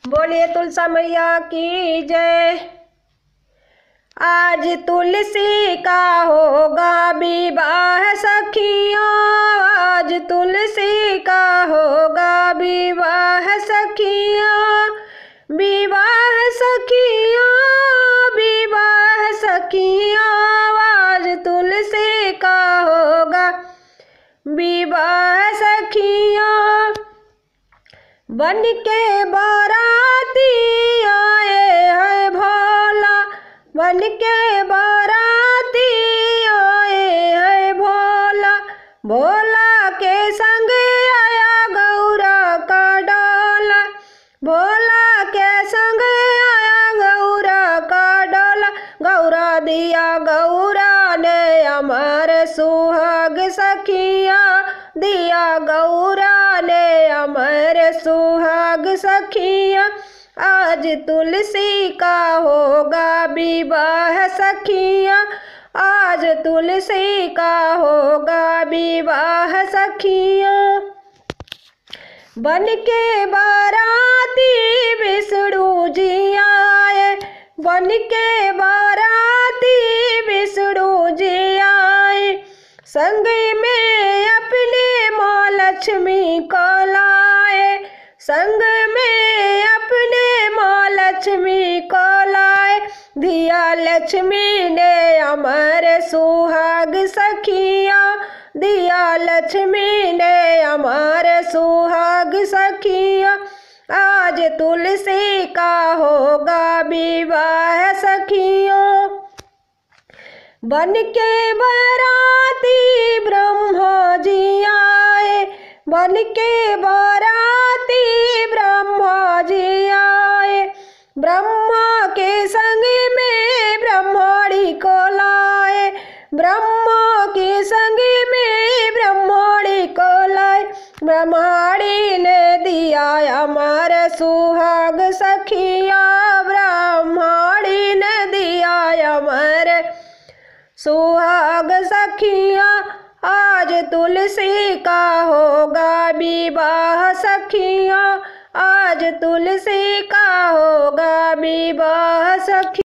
बोलिए तुलसा मैया की जय। आज तुलसी का होगा विवाह सखियों, आज तुलसी का होगा विवाह सखियों, विवाह सखियों, विवाह सखियों, आज तुलसी का होगा विवाह सखियों। बन के बाराती आए है भोला, बन के बाराती आए है भोला, भोला के संग आया गौरा का डोला, भोला के संग आया गौरा का डोला। गौरा दिया गौरा ने अमर सुहाग सखिया, दिया गौरा ने अमर सुहाग सखिया। आज तुलसी का होगा विवाह सखिया, आज तुलसी का होगा विवाह सखिया। बन के बाराती विष्णु जी आए, बन के बाराती विष्णु जी आए, संग में अपने माँ लक्ष्मी को लाए, संग में अपने माँ लक्ष्मी को लाए। दिया लक्ष्मी ने अमर सुहाग सखिया, दिया लक्ष्मी ने अमर सुहाग सखिया। आज तुलसी का होगा विवाह सखियों। बन के बाराती ब्रह्मा जी आए, बन के बाराती ब्रह्मा जी आए, ब्रह्मा के संग में ब्रह्माणी को लाए, ब्रह्मा के संग में ब्रह्माणी को लाए। ब्रह्माणी ने दिया अमर सुहाग सखिया, ब्रह्माणी ने दिया अमर सुहाग सखिया। आज तुलसी का होगा विवाह सखिया, आज तुलसी का होगा विवाह